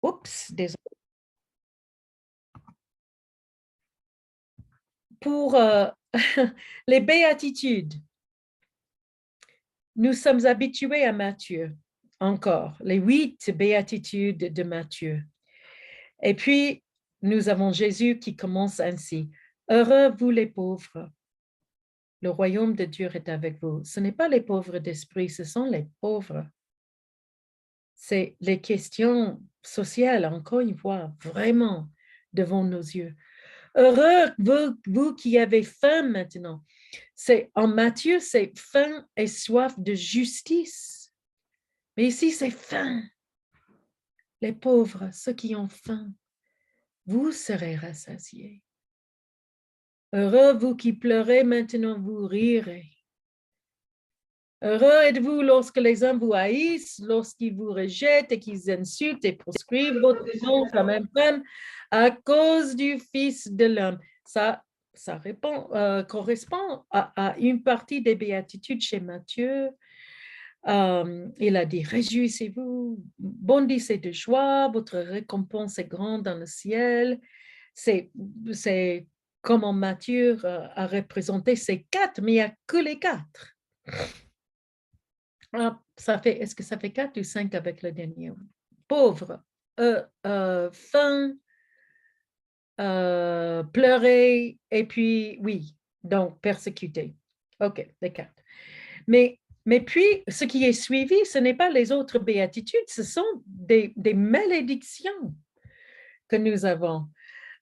Oups, désolé. Pour les béatitudes, nous sommes habitués à Matthieu, encore, les 8 béatitudes de Matthieu. Et puis, nous avons Jésus qui commence ainsi. Heureux vous les pauvres, le royaume de Dieu est avec vous. Ce n'est pas les pauvres d'esprit, ce sont les pauvres. C'est les questions sociales, encore une fois, vraiment devant nos yeux. Heureux vous qui avez faim maintenant. C'est, en Matthieu, c'est faim et soif de justice. Mais ici, c'est faim. Les pauvres, ceux qui ont faim, vous serez rassasiés. Heureux vous qui pleurez, maintenant vous rirez. Heureux êtes-vous lorsque les hommes vous haïssent, lorsqu'ils vous rejettent et qu'ils insultent et proscrivent votre nom comme un femme à cause du Fils de l'homme. Ça correspond à une partie des béatitudes chez Matthieu. Il a dit, réjouissez-vous, bondissez de joie, votre récompense est grande dans le ciel. C'est comment Matthieu a représenté ces 4, mais il n'y a que les 4. Ah, est-ce que ça fait 4 ou 5 avec le dernier? Pauvre, faim, pleurer, et puis, oui, donc persécuté. OK, les 4. Mais puis, ce qui est suivi, ce n'est pas les autres béatitudes, ce sont des malédictions que nous avons.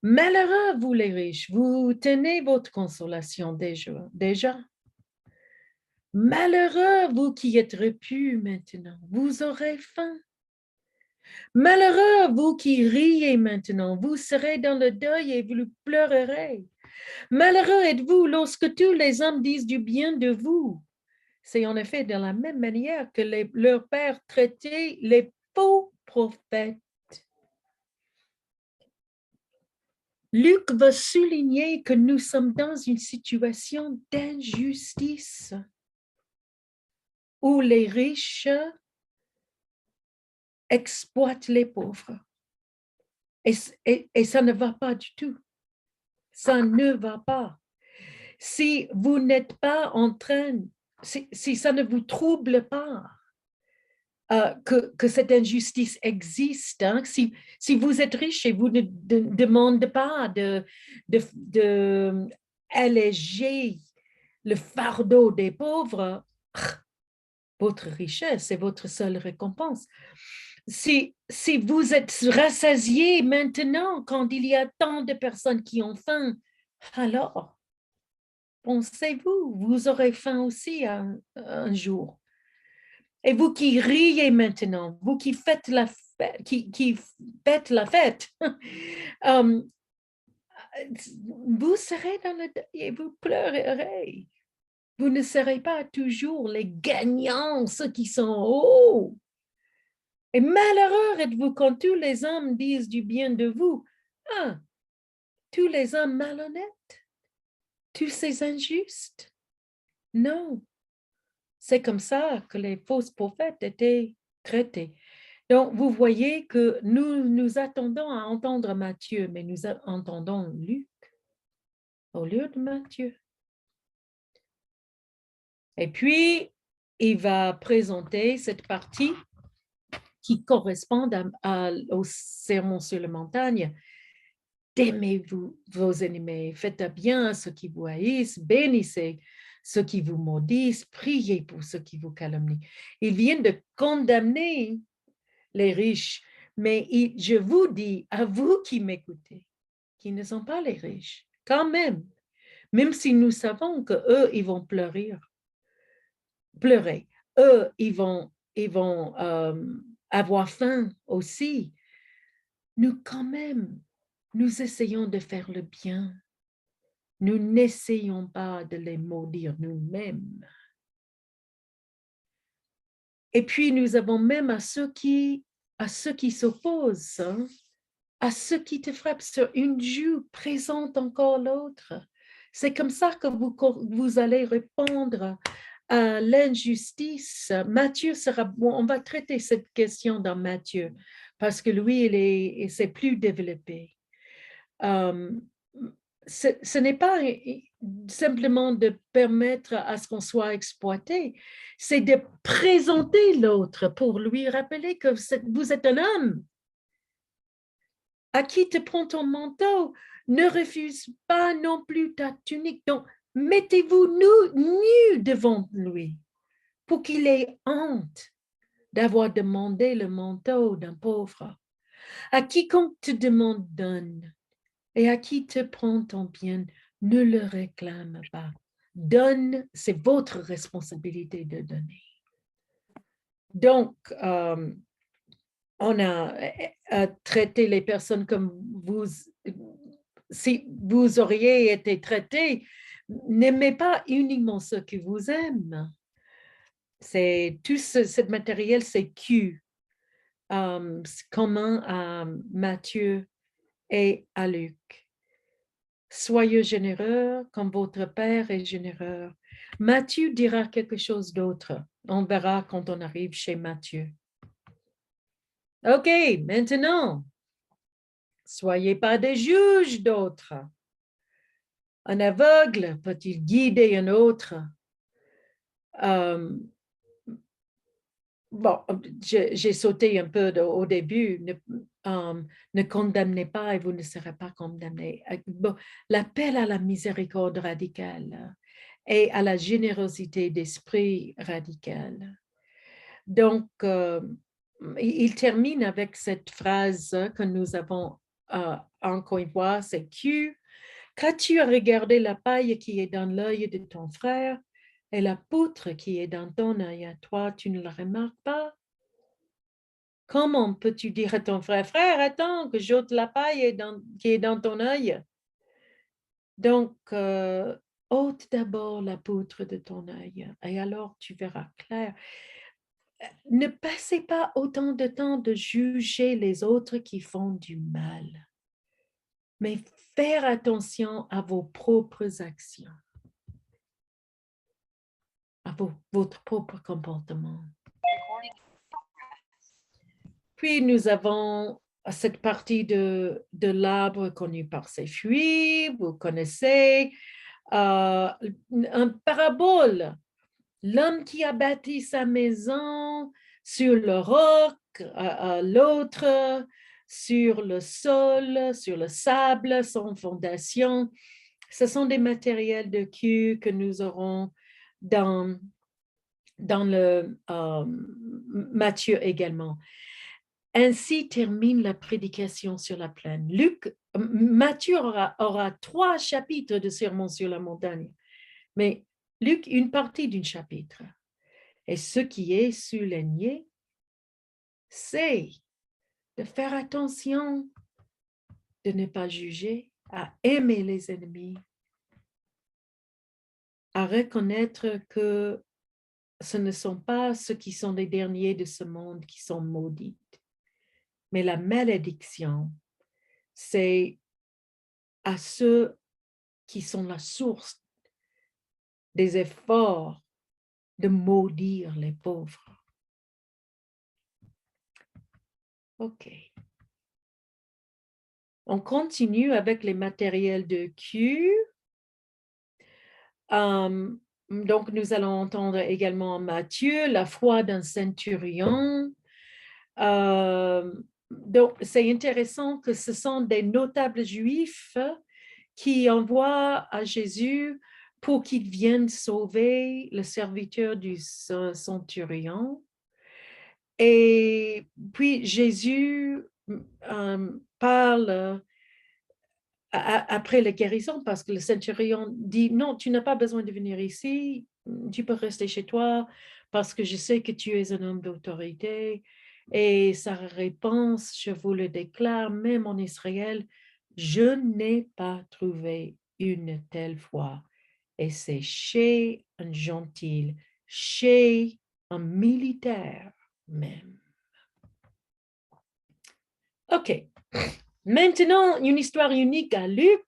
Malheureux, vous les riches, vous tenez votre consolation déjà. Malheureux, vous qui êtes repus maintenant, vous aurez faim. Malheureux, vous qui riez maintenant, vous serez dans le deuil et vous pleurerez. Malheureux êtes-vous lorsque tous les hommes disent du bien de vous. C'est en effet de la même manière que leur père traitait les faux prophètes. Luc va souligner que nous sommes dans une situation d'injustice où les riches exploitent les pauvres. Et ça ne va pas du tout. Ça ne va pas. Si vous n'êtes pas en train, si ça ne vous trouble pas que cette injustice existe, hein, si vous êtes riche et vous ne demandez pas de alléger le fardeau des pauvres, votre richesse est votre seule récompense. Si vous êtes rassasié maintenant quand il y a tant de personnes qui ont faim, alors, pensez-vous, vous aurez faim aussi un jour. Et vous qui riez maintenant, vous qui faites la fête, qui faites la fête, vous serez dans le deuil et vous pleurerez. Vous ne serez pas toujours les gagnants, ceux qui sont hauts. Et malheureux êtes-vous quand tous les hommes disent du bien de vous. Ah, tous les hommes malhonnêtes, tous ces injustes. Non, c'est comme ça que les fausses prophètes étaient traités. Donc, vous voyez que nous attendons à entendre Matthieu, mais nous entendons Luc au lieu de Matthieu. Et puis, il va présenter cette partie qui correspond au sermon sur la montagne. Aimez-vous vos ennemis, faites bien à ceux qui vous haïssent, bénissez ceux qui vous maudissent, priez pour ceux qui vous calomnient. Il vient de condamner les riches, mais je vous dis, à vous qui m'écoutez, qui ne sont pas les riches, quand même si nous savons qu'eux, ils vont pleurer, eux, ils vont avoir faim aussi. Nous, quand même, nous essayons de faire le bien. Nous n'essayons pas de les maudire nous-mêmes. Et puis, nous avons même à ceux qui s'opposent, hein, à ceux qui te frappent sur une joue, présente encore l'autre. C'est comme ça que vous allez répondre à l'injustice. Matthieu on va traiter cette question dans Matthieu. parce que lui, il s'est plus développé. Euh, ce n'est pas simplement de permettre à ce qu'on soit exploité, c'est de présenter l'autre pour lui rappeler que vous êtes un homme. À qui te prend ton manteau? Ne refuse pas non plus ta tunique. Donc, mettez-vous nus devant lui pour qu'il ait honte d'avoir demandé le manteau d'un pauvre. À quiconque te demande, donne. Et à qui te prend ton bien, ne le réclame pas. Donne, c'est votre responsabilité de donner. Donc, on a traité les personnes comme vous, si vous auriez été traité, n'aimez pas uniquement ceux qui vous aiment. C'est tout ce matériel, c'est Q, commun à Matthieu et à Luc. Soyez généreux comme votre Père est généreux. Matthieu dira quelque chose d'autre. On verra quand on arrive chez Matthieu. OK, maintenant, soyez pas des juges d'autres. Un aveugle peut-il guider un autre? Bon, j'ai sauté un peu au début. Ne condamnez pas et vous ne serez pas condamnés. Bon, l'appel à la miséricorde radicale et à la générosité d'esprit radicale. Donc, il termine avec cette phrase que nous avons encore une fois, c'est Q. Qu'as-tu à regarder la paille qui est dans l'œil de ton frère et la poutre qui est dans ton œil à toi, tu ne la remarques pas? Comment peux-tu dire à ton frère, frère, attends que j'ôte la paille qui est dans ton œil? Donc, ôte d'abord la poutre de ton œil et alors tu verras clair. Ne passez pas autant de temps de juger les autres qui font du mal, mais faire attention à vos propres actions, à votre propre comportement. Puis nous avons cette partie de l'arbre connu par ses fruits, vous connaissez, un parabole. L'homme qui a bâti sa maison sur le roc, l'autre sur le sol, sur le sable, sans fondation. Ce sont des matériels de Q que nous aurons dans le Matthieu également. Ainsi termine la prédication sur la plaine. Matthieu aura 3 chapitres de Sermon sur la montagne, mais Luc, une partie d'un chapitre. Et ce qui est souligné, c'est de faire attention, de ne pas juger, à aimer les ennemis, à reconnaître que ce ne sont pas ceux qui sont les derniers de ce monde qui sont maudits, mais la malédiction, c'est à ceux qui sont la source des efforts de maudire les pauvres. OK. On continue avec les matériels de Q. Donc, nous allons entendre également Matthieu, la foi d'un centurion. Donc, c'est intéressant que ce sont des notables juifs qui envoient à Jésus pour qu'il vienne sauver le serviteur du centurion. Et puis, Jésus parle après la guérison, parce que le centurion dit, non, tu n'as pas besoin de venir ici, tu peux rester chez toi, parce que je sais que tu es un homme d'autorité. Et sa réponse, je vous le déclare, même en Israël, je n'ai pas trouvé une telle foi. Et c'est chez un gentil, chez un militaire même. OK. Maintenant, une histoire unique à Luc.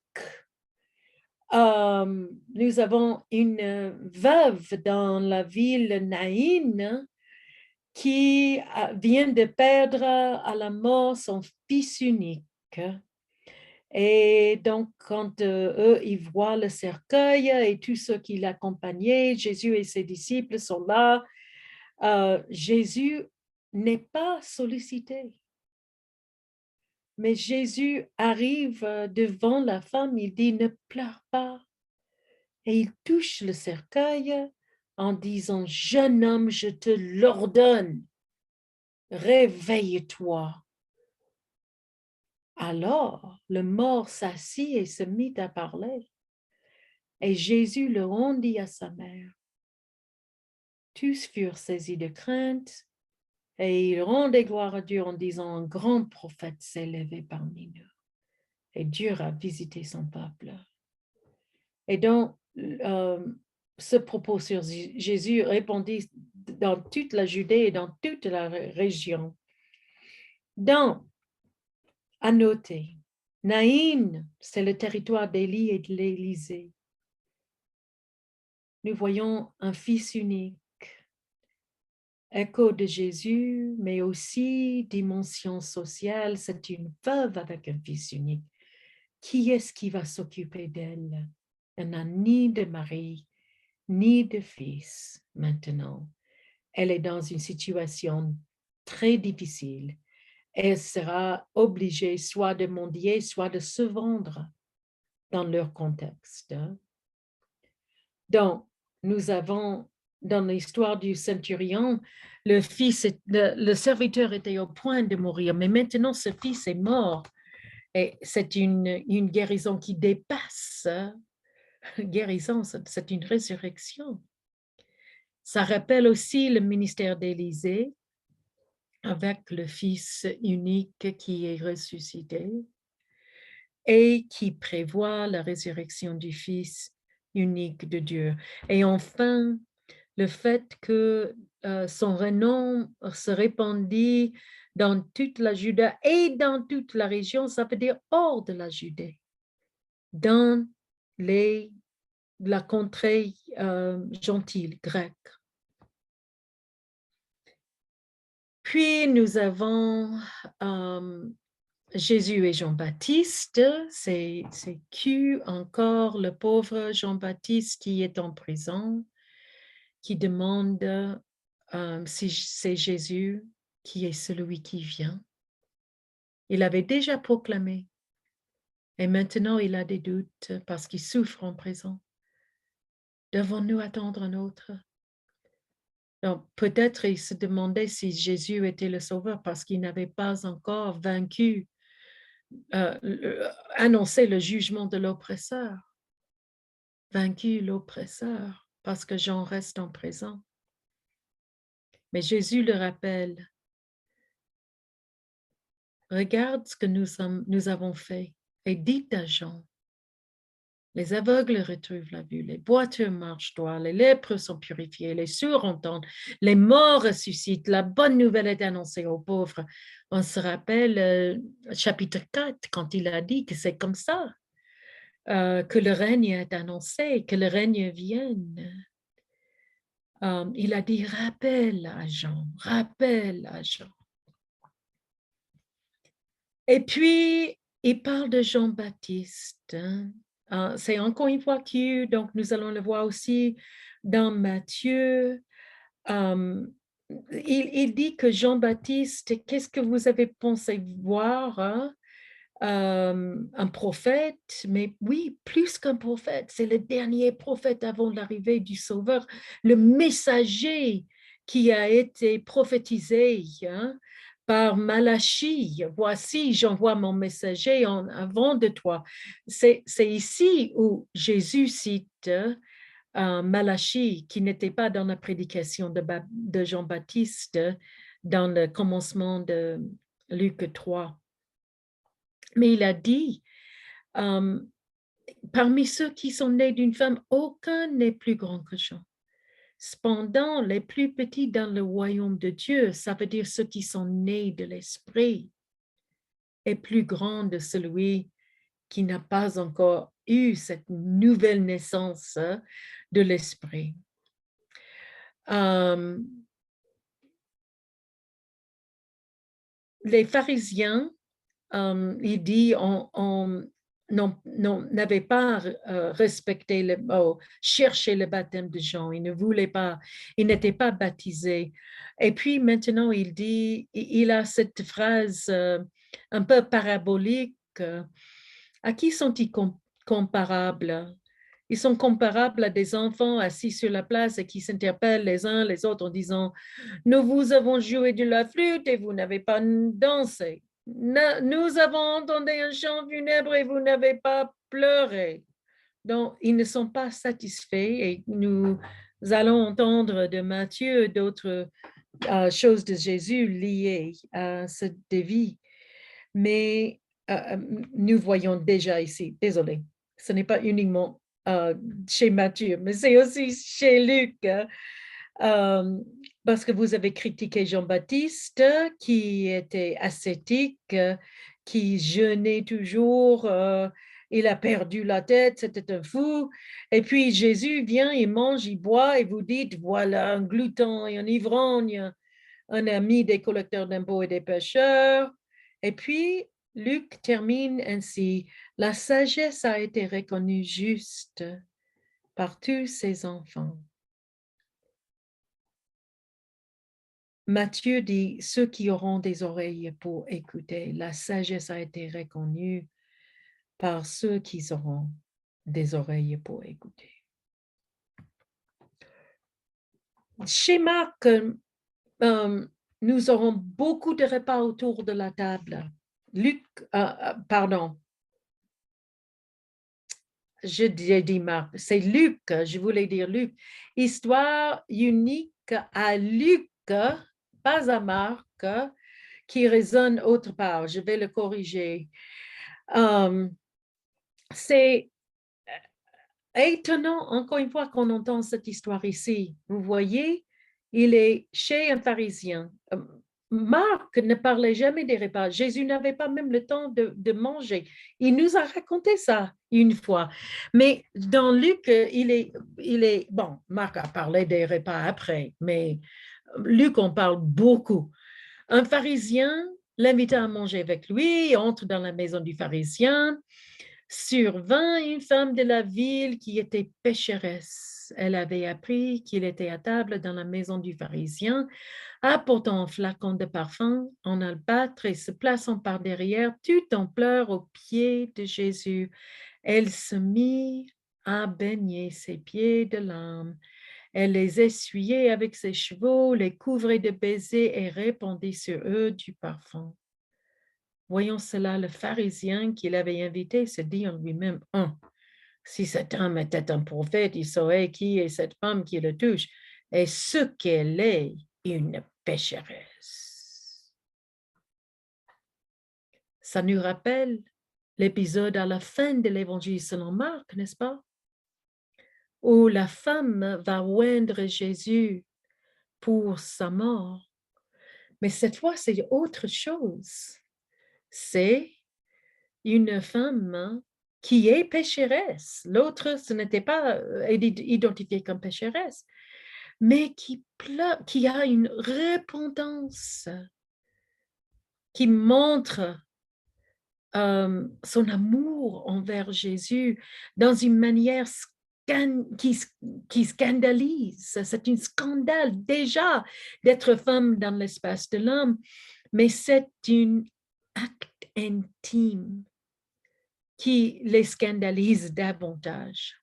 Nous avons une veuve dans la ville Naïn qui vient de perdre à la mort son fils unique. Et donc, quand eux, ils voient le cercueil et tous ceux qui l'accompagnaient, Jésus et ses disciples sont là, Jésus n'est pas sollicité. Mais Jésus arrive devant la femme, il dit, ne pleure pas. Et il touche le cercueil en disant, jeune homme, je te l'ordonne, réveille-toi. Alors, le mort s'assit et se mit à parler. Et Jésus le rendit à sa mère. Tous furent saisis de crainte et ils rendaient gloire à Dieu en disant, un grand prophète s'est levé parmi nous. Et Dieu a visité son peuple. Et donc, ce propos sur Jésus répondit dans toute la Judée et dans toute la région. Donc, à noter, Naïn, c'est le territoire d'Élie et de l'Élysée. Nous voyons un fils unique, écho de Jésus, mais aussi dimension sociale. C'est une veuve avec un fils unique. Qui est-ce qui va s'occuper d'elle? Elle n'a ni de mari, ni de fils maintenant. Elle est dans une situation très difficile. Elle sera obligée soit de mendier, soit de se vendre dans leur contexte. Donc, nous avons dans l'histoire du centurion, le serviteur était au point de mourir, mais maintenant ce fils est mort. Et c'est une guérison qui dépasse. Guérison, c'est une résurrection. Ça rappelle aussi le ministère d'Élisée avec le Fils unique qui est ressuscité et qui prévoit la résurrection du Fils unique de Dieu. Et enfin, le fait que son renom se répandit dans toute la Judée et dans toute la région, ça veut dire hors de la Judée, dans la contrée gentile grecque. Puis nous avons Jésus et Jean-Baptiste, c'est Q encore, le pauvre Jean-Baptiste qui est en prison, qui demande si c'est Jésus qui est celui qui vient. Il avait déjà proclamé et maintenant il a des doutes parce qu'il souffre en prison. Devons-nous attendre un autre? Donc, peut-être il se demandait si Jésus était le sauveur parce qu'il n'avait pas encore vaincu, annoncé le jugement de l'oppresseur, vaincu l'oppresseur parce que Jean reste en prison. Mais Jésus le rappelle, regarde ce que nous avons fait et dites à Jean, les aveugles retrouvent la vue, les boiteux marchent droit, les lépreux sont purifiés, les sourds entendent, les morts ressuscitent, la bonne nouvelle est annoncée aux pauvres. On se rappelle chapitre 4 quand il a dit que c'est comme ça, que le règne est annoncé, que le règne vienne. Il a dit rappelle à Jean, rappelle à Jean. Et puis, il parle de Jean-Baptiste. C'est encore une fois que, donc nous allons le voir aussi dans Matthieu. Il dit que Jean-Baptiste, qu'est-ce que vous avez pensé voir? Un prophète, mais oui, plus qu'un prophète, c'est le dernier prophète avant l'arrivée du Sauveur, le messager qui a été prophétisé par Malachie. Voici, j'envoie mon messager avant de toi. C'est ici où Jésus cite Malachie, qui n'était pas dans la prédication de Jean-Baptiste dans le commencement de Luc 3. Mais il a dit, parmi ceux qui sont nés d'une femme, aucun n'est plus grand que Jean. Cependant, les plus petits dans le royaume de Dieu, ça veut dire ceux qui sont nés de l'esprit, est plus grand de celui qui n'a pas encore eu cette nouvelle naissance de l'esprit. les pharisiens, il dit, n'avait pas respecté, cherché le baptême de Jean. Il ne voulait pas, il n'était pas baptisé. Et puis maintenant, il dit, il a cette phrase un peu parabolique. À qui sont-ils comparables? Ils sont comparables à des enfants assis sur la place et qui s'interpellent les uns les autres en disant, nous vous avons joué de la flûte et vous n'avez pas dansé. Nous avons entendu un chant funèbre et vous n'avez pas pleuré. Donc, ils ne sont pas satisfaits et nous allons entendre de Matthieu d'autres choses de Jésus liées à cette vie. Mais nous voyons déjà ici, désolé, ce n'est pas uniquement chez Matthieu, mais c'est aussi chez Luc. Parce que vous avez critiqué Jean-Baptiste qui était ascétique, qui jeûnait toujours, il a perdu la tête, c'était un fou. Et puis Jésus vient, il mange, il boit et vous dites, voilà un glouton et un ivrogne, un ami des collecteurs d'impôts et des pêcheurs. Et puis Luc termine ainsi, la sagesse a été reconnue juste par tous ses enfants. Matthieu dit, ceux qui auront des oreilles pour écouter, la sagesse a été reconnue par ceux qui auront des oreilles pour écouter. Chez Marc, nous aurons beaucoup de repas autour de la table. Luc, pardon, je dis Marc, c'est Luc, je voulais dire Luc. Histoire unique à Luc, pas à Marc, qui résonne autre part. Je vais le corriger. C'est étonnant, encore une fois, qu'on entend cette histoire ici. Vous voyez, il est chez un pharisien. Marc ne parlait jamais des repas. Jésus n'avait pas même le temps de manger. Il nous a raconté ça une fois. Mais dans Luc, bon, Marc a parlé des repas après, mais Luc en parle beaucoup. Un pharisien l'invite à manger avec lui, entre dans la maison du pharisien. Survint une femme de la ville qui était pécheresse. Elle avait appris qu'il était à table dans la maison du pharisien, apportant un flacon de parfum en albâtre et se plaçant par derrière, tout en pleurs aux pieds de Jésus. Elle se mit à baigner ses pieds de larmes. Elle les essuyait avec ses cheveux, les couvrait de baisers et répandait sur eux du parfum. Voyant cela, le pharisien qui l'avait invité se dit en lui-même, si cet homme était un prophète, il saurait qui est cette femme qui le touche et ce qu'elle est, une pécheresse. Ça nous rappelle l'épisode à la fin de l'évangile selon Marc, n'est-ce pas? Où la femme va oindre Jésus pour sa mort. Mais cette fois, c'est autre chose. C'est une femme qui est pécheresse. L'autre, ce n'était pas identifié comme pécheresse, mais qui a une repentance, qui montre son amour envers Jésus dans une manière qui scandalise. C'est un scandale déjà d'être femme dans l'espace de l'homme, mais c'est un acte intime qui les scandalise davantage.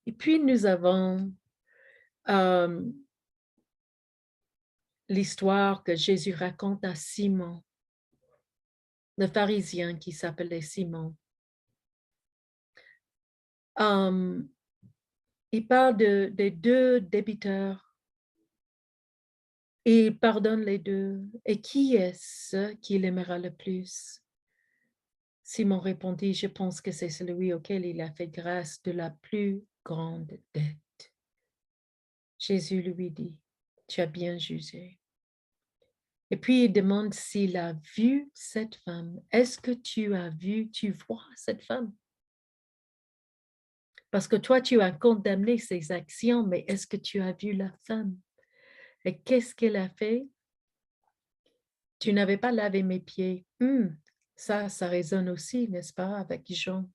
Et puis nous avons l'histoire que Jésus raconte à Simon, le pharisien qui s'appelait Simon. Il parle des deux débiteurs et il pardonne les deux. Et qui est-ce qu'il aimera le plus? Simon répondit, je pense que c'est celui auquel il a fait grâce de la plus grande dette. Jésus lui dit, tu as bien jugé. Et puis il demande s'il a vu cette femme. Est-ce que tu vois cette femme? Parce que toi, tu as condamné ses actions, mais est-ce que tu as vu la femme? Et qu'est-ce qu'elle a fait? Tu n'avais pas lavé mes pieds. Ça résonne aussi, n'est-ce pas, avec Jean.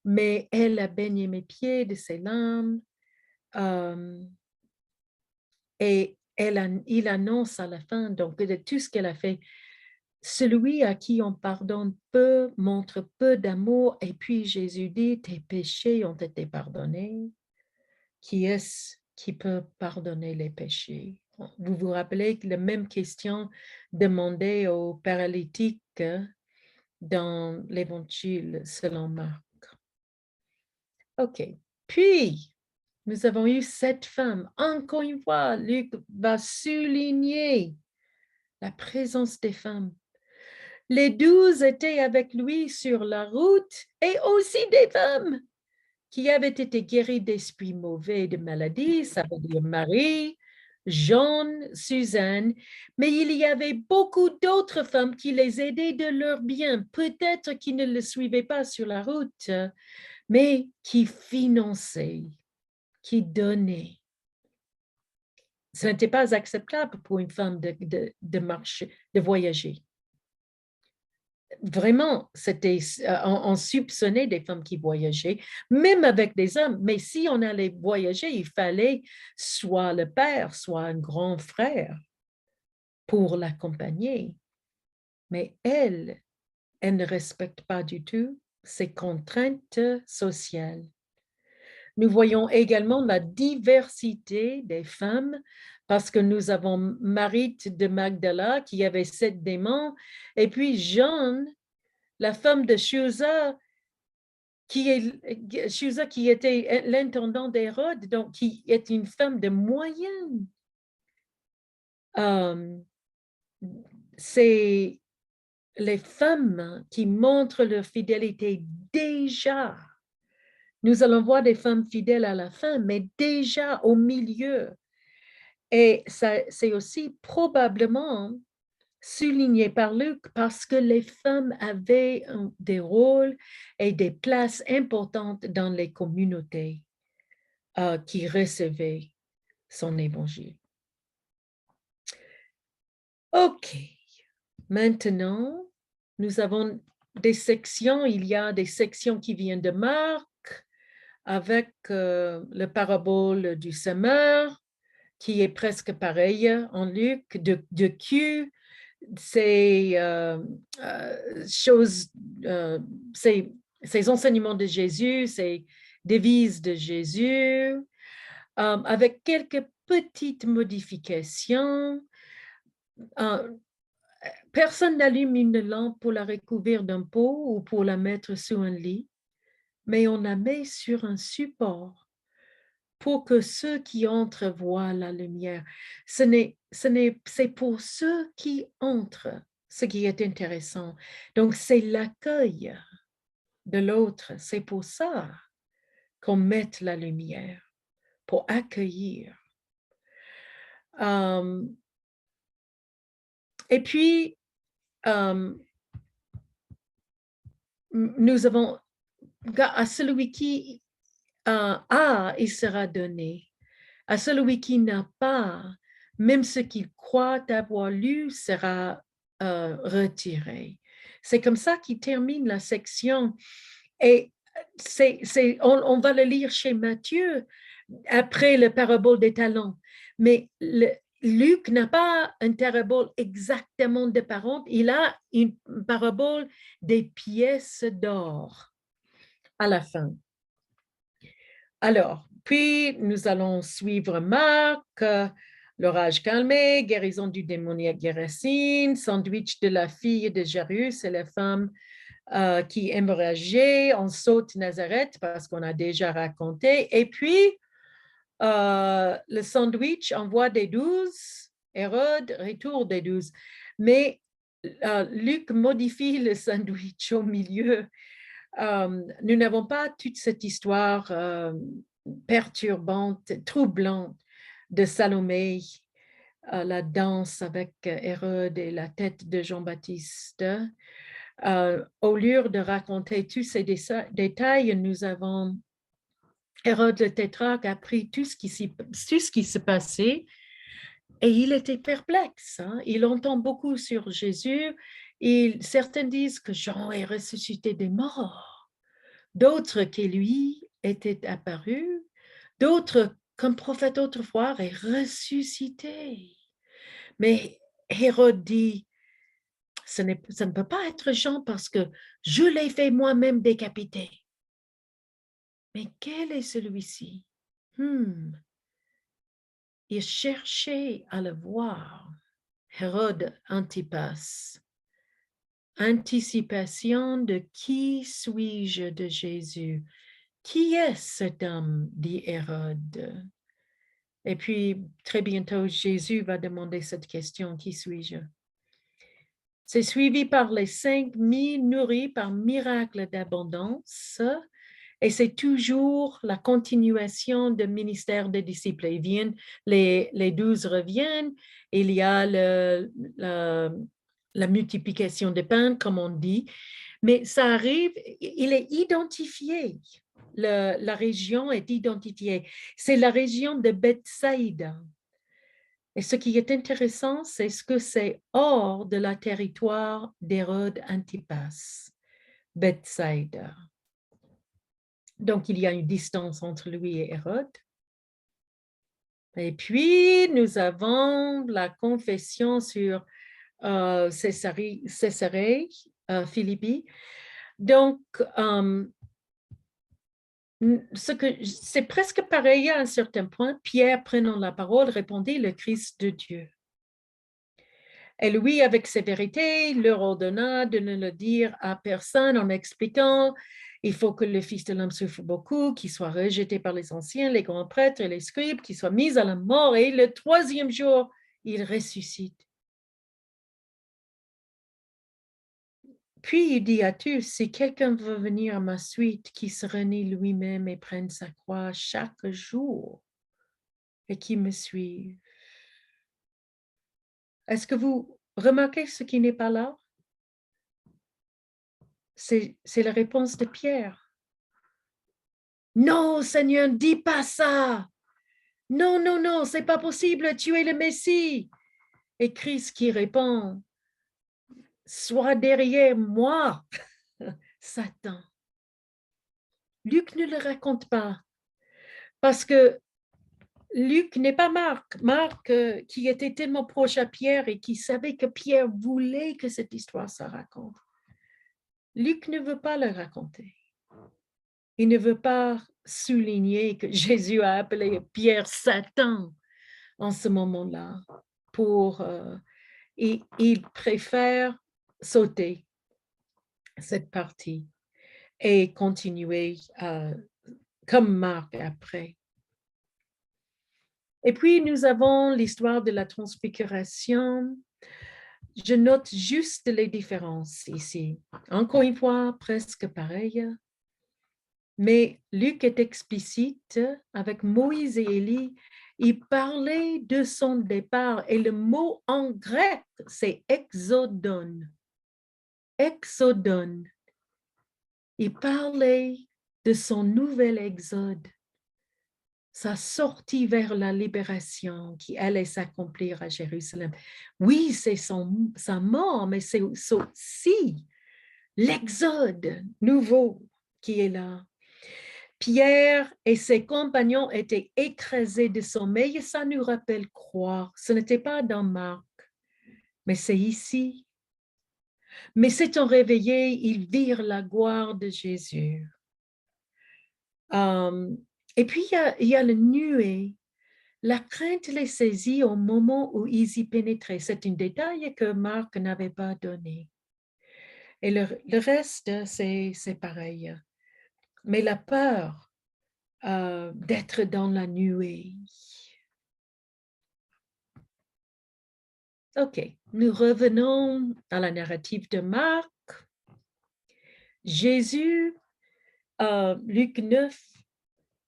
Mais elle a baigné mes pieds de ses larmes. Et il annonce à la fin donc de tout ce qu'elle a fait. Celui à qui on pardonne peu montre peu d'amour. Et puis Jésus dit, tes péchés ont été pardonnés. Qui est-ce qui peut pardonner les péchés? Vous vous rappelez que la même question demandée aux paralytiques dans l'Évangile selon Marc. OK. Puis, nous avons eu cette femme. Encore une fois, Luc va souligner la présence des femmes. Les 12 étaient avec lui sur la route et aussi des femmes qui avaient été guéries d'esprits mauvais et de maladies, ça veut dire Marie, Jean, Suzanne, mais il y avait beaucoup d'autres femmes qui les aidaient de leur bien, peut-être qui ne le suivaient pas sur la route, mais qui finançaient, qui donnaient. Ce n'était pas acceptable pour une femme de marcher, de voyager. Vraiment, on soupçonnait des femmes qui voyageaient, même avec des hommes. Mais si on allait voyager, il fallait soit le père, soit un grand frère pour l'accompagner. Mais elle ne respecte pas du tout ces contraintes sociales. Nous voyons également la diversité des femmes parce que nous avons Marie de Magdala qui avait 7 démons et puis Jeanne, la femme de Chusa, qui était l'intendant d'Hérode, donc qui est une femme de moyenne. C'est les femmes qui montrent leur fidélité déjà. Nous allons voir des femmes fidèles à la fin, mais déjà au milieu. Et c'est aussi probablement souligné par Luc parce que les femmes avaient des rôles et des places importantes dans les communautés qui recevaient son évangile. OK. Maintenant, nous avons des sections. Il y a des sections qui viennent de Marc avec le parabole du semeur qui est presque pareil en Luc, de Q, ces choses, ces enseignements de Jésus, ces devises de Jésus, avec quelques petites modifications. Personne n'allume une lampe pour la recouvrir d'un pot ou pour la mettre sous un lit, mais on la met sur un support pour que ceux qui entrent voient la lumière. C'est pour ceux qui entrent ce qui est intéressant. Donc, c'est l'accueil de l'autre. C'est pour ça qu'on met la lumière, pour accueillir. Et puis, nous avons à celui qui a, il sera donné. À celui qui n'a pas, même ce qu'il croit avoir lu sera retiré. C'est comme ça qu'il termine la section. Et on va le lire chez Matthieu après le parabole des talents. Mais Luc n'a pas une parabole exactement de parents, il a une parabole des pièces d'or à la fin. Alors, puis nous allons suivre Marc, l'orage calmé, guérison du démoniaque Gérasine, sandwich de la fille de Jairus et la femme qui hémorrageait, on saute Nazareth parce qu'on a déjà raconté. Et puis, le sandwich envoie des 12, Hérode, retour des 12. Mais Luc modifie le sandwich au milieu. Nous n'avons pas toute cette histoire perturbante, troublante de Salomé, la danse avec Hérode et la tête de Jean-Baptiste. Au lieu de raconter tous ces détails, nous avons Hérode le tétrarque a pris tout ce qui se passait Et il était perplexe. Hein? Il entend beaucoup sur Jésus. Certains disent que Jean est ressuscité des morts. D'autres que lui était apparu. D'autres qu'un prophète autrefois est ressuscité. Mais Hérode dit, ça ne peut pas être Jean parce que je l'ai fait moi-même décapiter. Mais quel est celui-ci? Il cherchait à le voir. Hérode Antipas. Anticipation de qui suis-je de Jésus? Qui est cet homme? Dit Hérode. Et puis, très bientôt, Jésus va demander cette question, qui suis-je? C'est suivi par les 5000 nourris par miracle d'abondance. Et c'est toujours la continuation du ministère des disciples. Ils viennent, les 12 reviennent, il y a la multiplication des pains, comme on dit, mais ça arrive, il est identifié. La région est identifiée. C'est la région de Bethsaïda. Et ce qui est intéressant, c'est ce que c'est hors de la territoire d'Hérode Antipas, Bethsaïda. Donc, il y a une distance entre lui et Hérode. Et puis, nous avons la confession sur Césarée Philippi. Donc, c'est presque pareil à un certain point. Pierre, prenant la parole, répondit, le Christ de Dieu. Et lui, avec sévérité, leur ordonna de ne le dire à personne en expliquant il faut que le Fils de l'homme souffre beaucoup, qu'il soit rejeté par les anciens, les grands prêtres et les scribes, qu'il soit mis à la mort et le troisième jour, il ressuscite. Puis il dit à tous, si quelqu'un veut venir à ma suite, qu'il se renie lui-même et prenne sa croix chaque jour et qu'il me suive. Est-ce que vous remarquez ce qui n'est pas là? C'est la réponse de Pierre. Non, Seigneur, dis pas ça. Non, non, non, c'est pas possible, tu es le Messie. Et Christ qui répond, sois derrière moi, Satan. Luc ne le raconte pas parce que Luc n'est pas Marc. Marc qui était tellement proche à Pierre et qui savait que Pierre voulait que cette histoire se raconte. Luc ne veut pas le raconter. Il ne veut pas souligner que Jésus a appelé Pierre Satan en ce moment-là. Il préfère sauter cette partie et continuer comme Marc après. Et puis, nous avons l'histoire de la transfiguration. Je note juste les différences ici. Encore une fois, presque pareil. Mais Luc est explicite avec Moïse et Élie. Il parlait de son départ et le mot en grec, c'est exodon. Exodon. Il parlait de son nouvel exode, sa sortie vers la libération qui allait s'accomplir à Jérusalem. Oui, c'est sa mort, mais c'est aussi l'exode nouveau qui est là. Pierre et ses compagnons étaient écrasés de sommeil et ça nous rappelle croire. Ce n'était pas dans Marc, mais c'est ici. Mais s'étant réveillés, ils virent la gloire de Jésus. Et puis, il y a le nuée. La crainte les saisit au moment où ils y pénétraient. C'est un détail que Marc n'avait pas donné. Et le reste, c'est pareil. Mais la peur d'être dans la nuée. OK, nous revenons à la narrative de Marc. Jésus, Luc 9,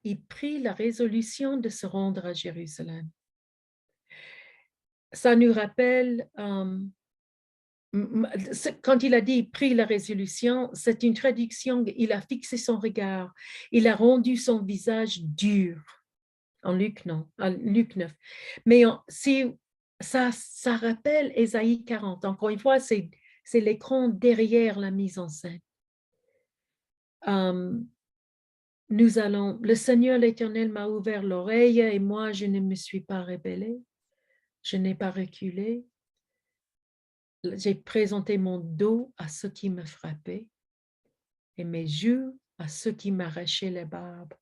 il prit la résolution de se rendre à Jérusalem. Ça nous rappelle, quand il a dit il prit la résolution, c'est une traduction, il a fixé son regard, il a rendu son visage dur, en Luc 9. Mais si ça rappelle Ésaïe 40. Encore une fois, c'est l'écran derrière la mise en scène. Le Seigneur l'Éternel m'a ouvert l'oreille et moi, je ne me suis pas rebellée. Je n'ai pas reculé. J'ai présenté mon dos à ceux qui me frappaient et mes joues à ceux qui m'arrachaient les barbes.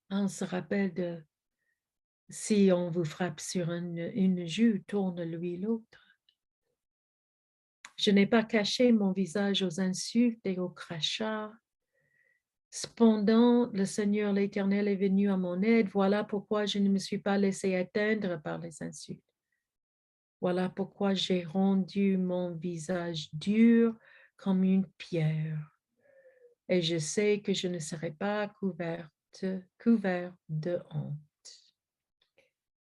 On se rappelle de si on vous frappe sur une joue, tourne-lui l'autre. Je n'ai pas caché mon visage aux insultes et aux crachats. Cependant, le Seigneur l'Éternel est venu à mon aide. Voilà pourquoi je ne me suis pas laissé atteindre par les insultes. Voilà pourquoi j'ai rendu mon visage dur comme une pierre. Et je sais que je ne serai pas couvert de honte.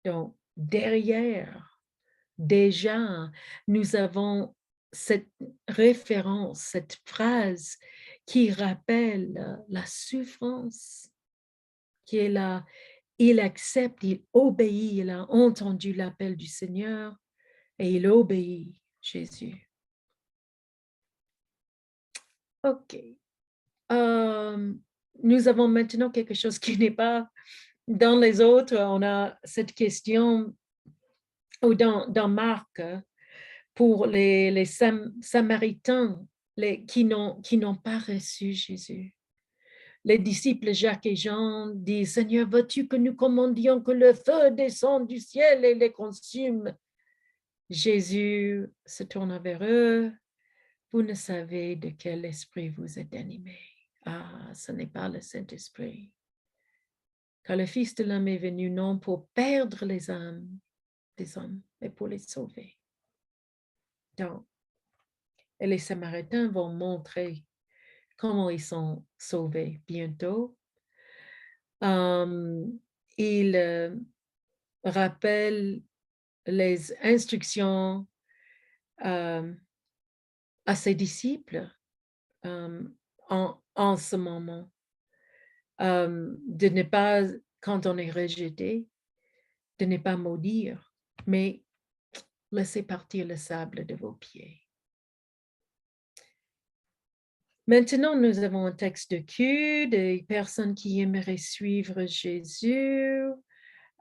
Donc, derrière, déjà, nous avons cette référence, cette phrase qui rappelle la souffrance, qui est là. Il accepte, il obéit, il a entendu l'appel du Seigneur et il obéit, Jésus. OK. Nous avons maintenant quelque chose qui n'est pas dans les autres. On a cette question, ou dans Marc, pour les Samaritains qui n'ont pas reçu Jésus. Les disciples Jacques et Jean disent, Seigneur, veux-tu que nous commandions que le feu descende du ciel et les consume? Jésus se tourne vers eux. Vous ne savez de quel esprit vous êtes animés. Ah, ce n'est pas le Saint-Esprit. Car le Fils de l'homme est venu non pour perdre les âmes des hommes, mais pour les sauver. Donc, et les Samaritains vont montrer comment ils sont sauvés bientôt. Ils rappellent les instructions à ses disciples en ce moment. De ne pas, quand on est rejeté, de ne pas maudire, mais laissez partir le sable de vos pieds. Maintenant, nous avons un texte de cul, des personnes qui aimeraient suivre Jésus.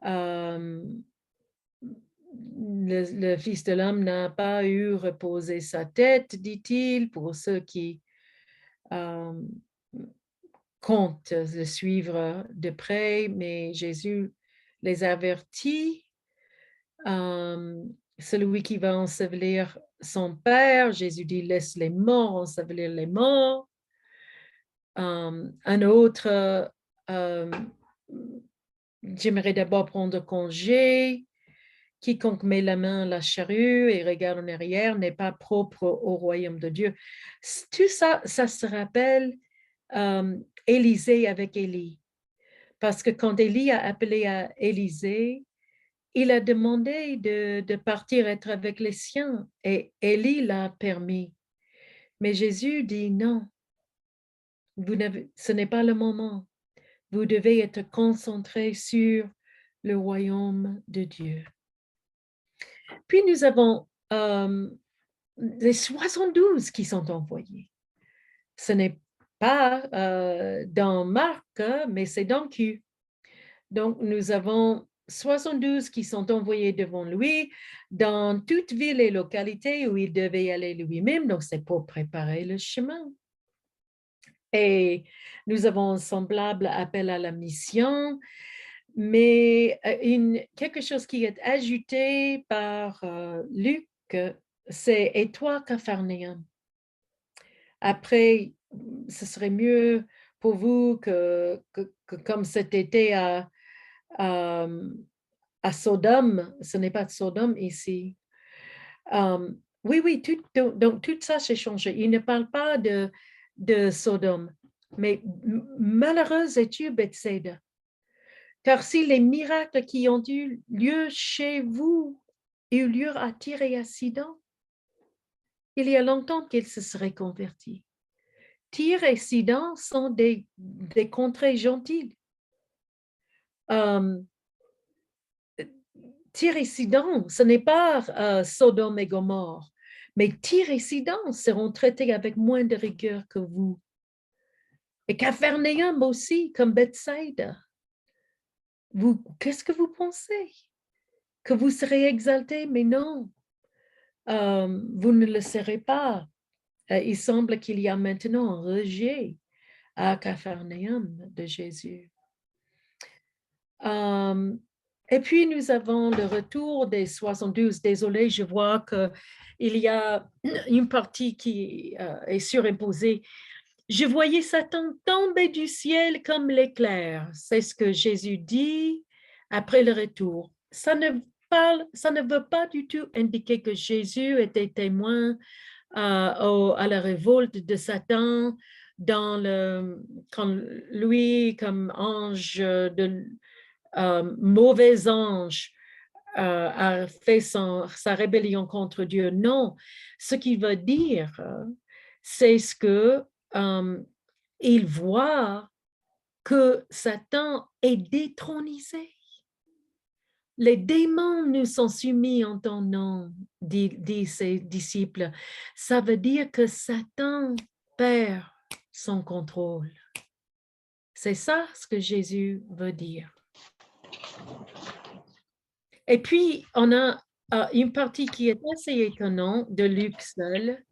Le Fils de l'homme n'a pas eu reposé sa tête, dit-il, pour ceux qui comptent le suivre de près, mais Jésus les avertit. Celui qui va ensevelir son père, Jésus dit, laisse les morts ensevelir les morts. Un autre, j'aimerais d'abord prendre congé. Quiconque met la main à la charrue et regarde en arrière n'est pas propre au royaume de Dieu. Tout ça, ça se rappelle Élisée avec Élie. Parce que quand Élie a appelé à Élisée, il a demandé de partir être avec les siens et Élie l'a permis. Mais Jésus dit non, ce n'est pas le moment. Vous devez être concentré sur le royaume de Dieu. Puis nous avons les 72 qui sont envoyés. Ce n'est pas dans Marc, mais c'est dans Q. Donc, nous avons 72 qui sont envoyés devant lui dans toute ville et localité où il devait aller lui-même. Donc, c'est pour préparer le chemin. Et nous avons un semblable appel à la mission, mais quelque chose qui est ajouté par Luc, c'est « Et toi, Capharnaüm ?» Après, ce serait mieux pour vous que comme cet été à Sodome, ce n'est pas de Sodome ici. Oui, donc tout ça s'est changé. Il ne parle pas de Sodome, mais malheureuse es-tu, Bethsaida, car si les miracles qui ont eu lieu chez vous eurent lieu à Tyr et à Sidon, il y a longtemps qu'ils se seraient convertis. Tyr et Sidon sont des contrées gentilles. Tyr et Sidon, ce n'est pas Sodome et Gomorrhe, mais Tyr et Sidon seront traités avec moins de rigueur que vous. Et Capharnaüm aussi, comme Bethsaida. Qu'est-ce que vous pensez? Que vous serez exaltés, mais non, vous ne le serez pas. Il semble qu'il y a maintenant un rejet à Capharnaüm de Jésus. Et puis, nous avons le retour des 72. Désolé, je vois qu'il y a une partie qui est surimposée. Je voyais Satan tomber du ciel comme l'éclair. C'est ce que Jésus dit après le retour. Ça ne veut pas du tout indiquer que Jésus était témoin à la révolte de Satan quand lui, comme ange mauvais ange, a fait sa rébellion contre Dieu. Non, ce qu'il veut dire, c'est ce que il voit que Satan est détronisé. Les démons nous sont soumis en ton nom, dit ses disciples. Ça veut dire que Satan perd son contrôle. C'est ça ce que Jésus veut dire. Et puis, on a une partie qui est assez étonnante de Luc seul.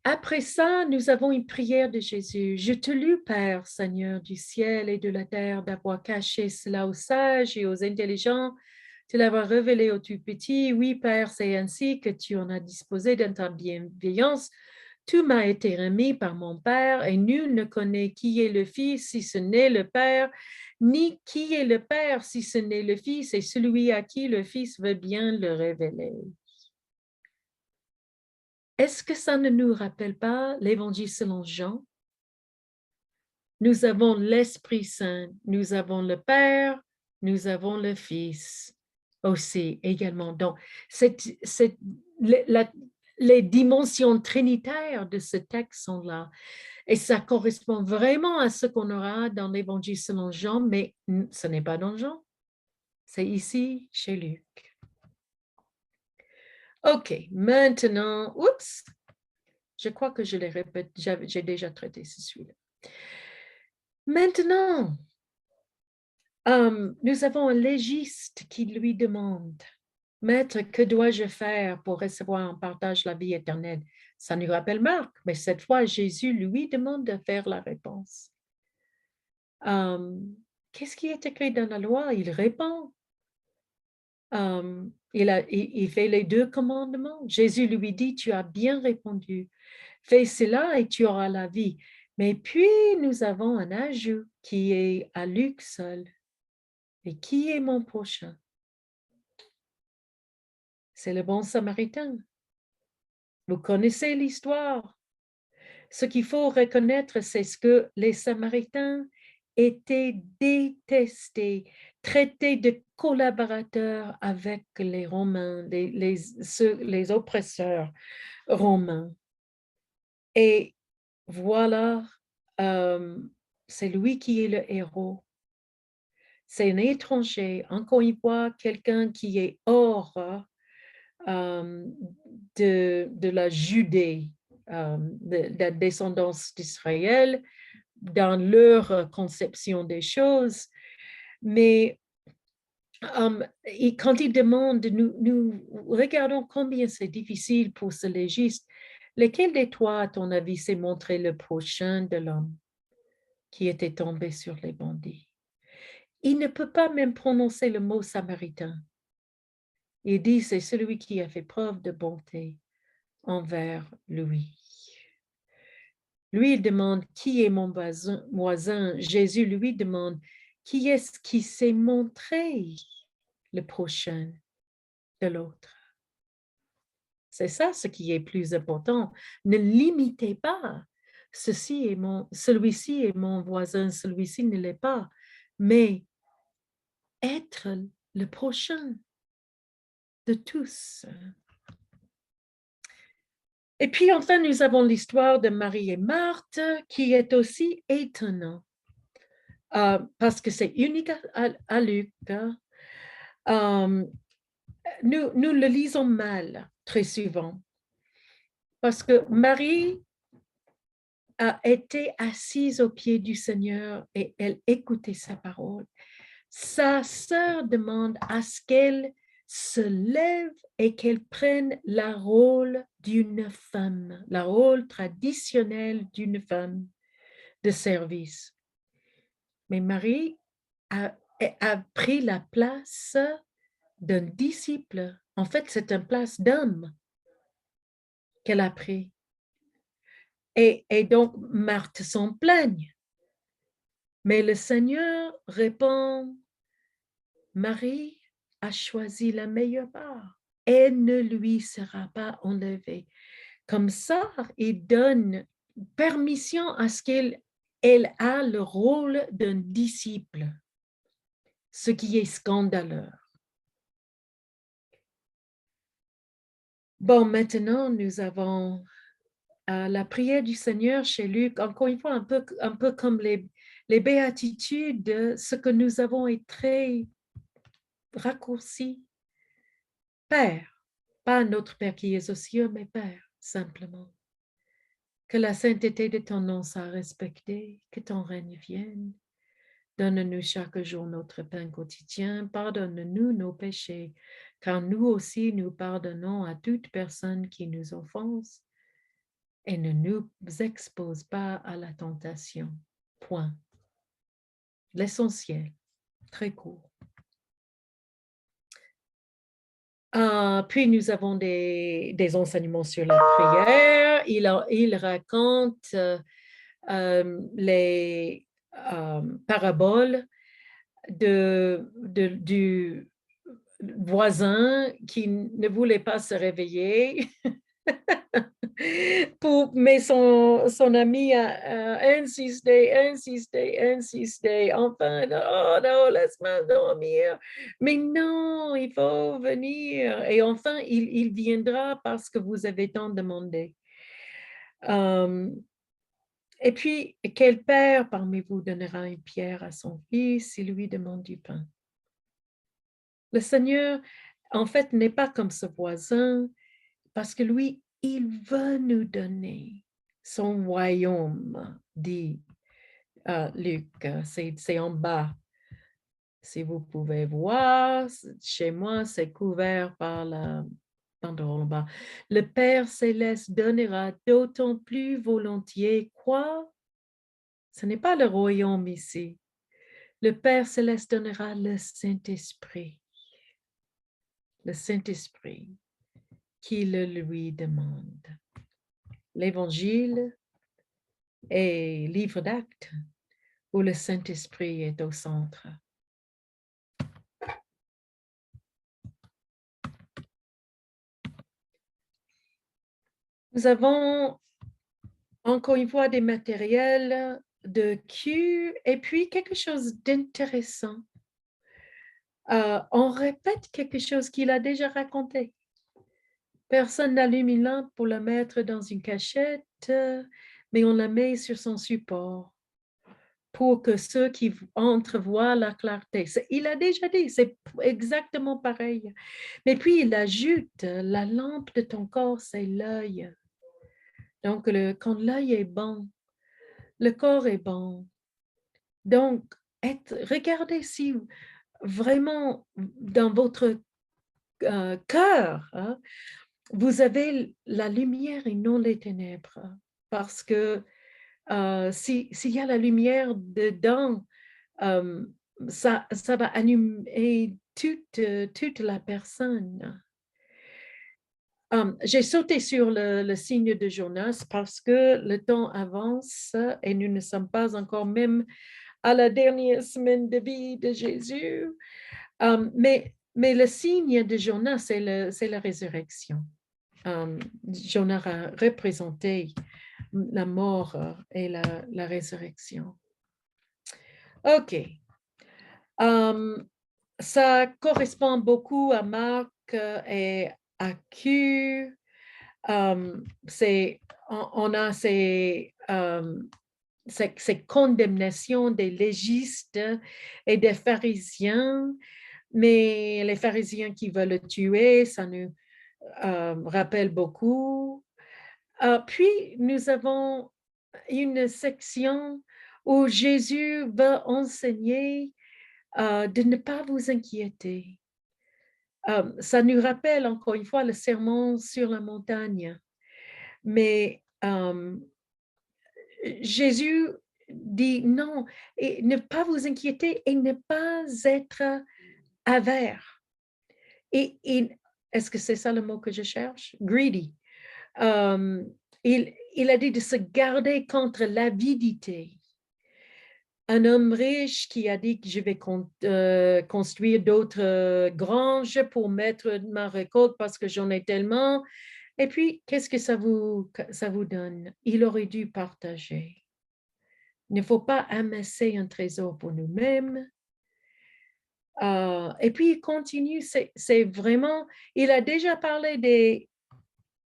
Après ça, nous avons une prière de Jésus. Je te loue, Père, Seigneur du ciel et de la terre, d'avoir caché cela aux sages et aux intelligents, de l'avoir révélé aux tout petits. Oui, Père, c'est ainsi que tu en as disposé dans ta bienveillance. Tout m'a été remis par mon Père, et nul ne connaît qui est le Fils si ce n'est le Père, ni qui est le Père si ce n'est le Fils, et celui à qui le Fils veut bien le révéler. Est-ce que ça ne nous rappelle pas l'Évangile selon Jean? Nous avons l'Esprit Saint, nous avons le Père, nous avons le Fils aussi également. Donc, les dimensions trinitaires de ce texte sont là. Et ça correspond vraiment à ce qu'on aura dans l'Évangile selon Jean, mais ce n'est pas dans Jean. C'est ici, chez Luc. OK, maintenant, oups, je crois que je les répète, j'ai déjà traité celui-là. Maintenant, nous avons un légiste qui lui demande, « Maître, que dois-je faire pour recevoir en partage la vie éternelle? » Ça nous rappelle Marc, mais cette fois, Jésus lui demande de faire la réponse. Qu'est-ce qui est écrit dans la loi? Il répond. Il fait les 2 commandements. Jésus lui dit, « Tu as bien répondu. Fais cela et tu auras la vie. » Mais puis, nous avons un ajout qui est à Luc seul. Et qui est mon prochain? C'est le bon Samaritain. Vous connaissez l'histoire. Ce qu'il faut reconnaître, c'est ce que les Samaritains étaient détestés, traités de collaborateurs avec les Romains, les oppresseurs romains. Et voilà, c'est lui qui est le héros. C'est un étranger, encore une fois, quelqu'un qui est hors de la Judée, de la descendance d'Israël, dans leur conception des choses. Mais quand il demande, nous regardons combien c'est difficile pour ce légiste. Lequel de toi, à ton avis, s'est montré le prochain de l'homme qui était tombé sur les bandits? Il ne peut pas même prononcer le mot samaritain. Il dit, c'est celui qui a fait preuve de bonté envers lui. Lui, il demande, qui est mon voisin? Jésus lui demande, qui est-ce qui s'est montré le prochain de l'autre? C'est ça ce qui est plus important. Ne l'imitez pas. Celui-ci est mon voisin, celui-ci ne l'est pas. Mais être le prochain de tous. Et puis enfin, nous avons l'histoire de Marie et Marthe qui est aussi étonnant parce que c'est unique à Luc. Euh, nous le lisons mal très souvent parce que Marie a été assise aux pieds du Seigneur et elle écoutait sa parole. Sa sœur demande à ce qu'elle se lève et qu'elle prenne le rôle d'une femme, le rôle traditionnel d'une femme de service. Mais Marie a pris la place d'un disciple. En fait, c'est une place d'homme qu'elle a pris. Et donc, Marthe s'en plaigne. Mais le Seigneur répond, Marie a choisi la meilleure part. Elle ne lui sera pas enlevée. Comme ça, il donne permission à ce qu'elle a le rôle d'un disciple, ce qui est scandaleux. Bon, maintenant, nous avons la prière du Seigneur chez Luc, encore une fois, un peu comme les béatitudes, ce que nous avons est très raccourci. Père, pas notre Père qui est aux cieux, mais Père, simplement. Que la sainteté de ton nom soit respectée, que ton règne vienne. Donne-nous chaque jour notre pain quotidien. Pardonne-nous nos péchés, car nous aussi nous pardonnons à toute personne qui nous offense. Et ne nous expose pas à la tentation. Point. L'essentiel, très court. Puis nous avons des enseignements sur la prière. Il raconte les paraboles du voisin qui ne voulait pas se réveiller. Mais son ami a insisté. Enfin, oh non, laisse-moi dormir. Mais non, il faut venir. Et enfin, il viendra parce que vous avez tant demandé. Et puis, quel père parmi vous donnera une pierre à son fils s'il lui demande du pain? Le Seigneur, en fait, n'est pas comme ce voisin parce que lui, il veut nous donner son royaume, dit Luc. C'est en bas. Si vous pouvez voir, chez moi, c'est couvert par la banderole en bas. Le Père céleste donnera d'autant plus volontiers quoi? Ce n'est pas le royaume ici. Le Père céleste donnera le Saint-Esprit. Le Saint-Esprit qui le lui demande. L'Évangile est livre d'actes où le Saint-Esprit est au centre. Nous avons encore une fois des matériels de Q et puis quelque chose d'intéressant. On répète quelque chose qu'il a déjà raconté. Personne n'allume une lampe pour la mettre dans une cachette, mais on la met sur son support pour que ceux qui entrent voient la clarté. Il a déjà dit, c'est exactement pareil. Mais puis il ajoute, la lampe de ton corps, c'est l'œil. Donc, quand l'œil est bon, le corps est bon. Donc, regardez si vraiment dans votre cœur, hein, vous avez la lumière et non les ténèbres. Parce que s'il y a la lumière dedans, ça va animer toute la personne. J'ai sauté sur le signe de Jonas parce que le temps avance et nous ne sommes pas encore même à la dernière semaine de vie de Jésus. Mais le signe de Jonas, c'est la résurrection. Jonas a représenté la mort et la résurrection. OK. Ça correspond beaucoup à Marc et à Q. On a ces condamnations des légistes et des pharisiens mais les pharisiens qui veulent le tuer, ça nous rappelle beaucoup. Puis, nous avons une section où Jésus va enseigner de ne pas vous inquiéter. Ça nous rappelle encore une fois le sermon sur la montagne. Mais Jésus dit non, et ne pas vous inquiéter et ne pas être avare. Et est-ce que c'est ça le mot que je cherche? Greedy. Euh, il a dit de se garder contre l'avidité. Un homme riche qui a dit que je vais construire d'autres granges pour mettre ma récolte parce que j'en ai tellement. Et puis, qu'est-ce que ça vous donne? Il aurait dû partager. Il ne faut pas amasser un trésor pour nous-mêmes. Et puis, il continue, c'est vraiment, il a déjà parlé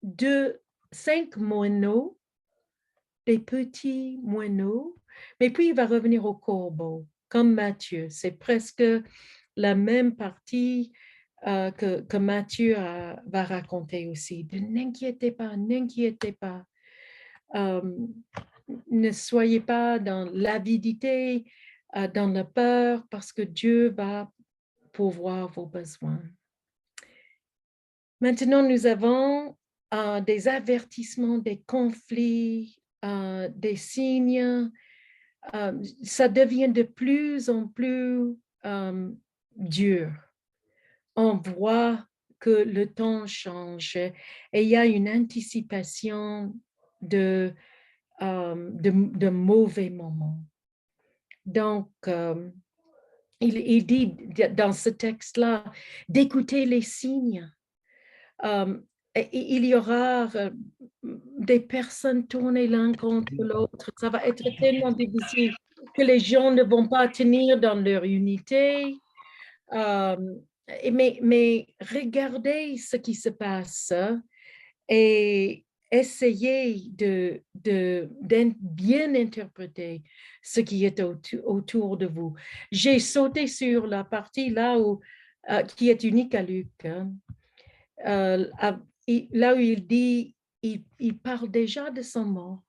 de 5 moineaux, des petits moineaux, mais puis il va revenir au corbeau, comme Matthieu. C'est presque la même partie que Matthieu va raconter aussi. De n'inquiétez pas, n'inquiétez pas. Ne soyez pas dans l'avidité, dans la peur, parce que Dieu va pourvoir vos besoins. Maintenant, nous avons des avertissements, des conflits, des signes. Ça devient de plus en plus dur. On voit que le temps change et il y a une anticipation de mauvais moments. Donc, il dit dans ce texte-là d'écouter les signes. Il y aura des personnes tournées l'un contre l'autre. Ça va être tellement difficile que les gens ne vont pas tenir dans leur unité. Mais regardez ce qui se passe et essayez de bien interpréter ce qui est autour de vous. J'ai sauté sur la partie là où, qui est unique à Luc, hein. Là où il dit, il parle déjà de son mort.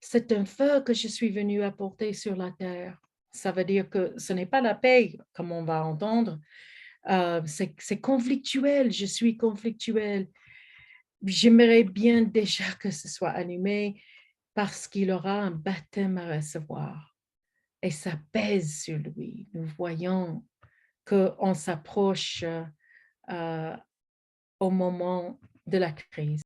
C'est un feu que je suis venu apporter sur la terre. Ça veut dire que ce n'est pas la paix, comme on va entendre. C'est conflictuel, je suis conflictuel. J'aimerais bien déjà que ce soit allumé parce qu'il aura un baptême à recevoir. Et ça pèse sur lui. Nous voyons qu'on s'approche au moment de la crise.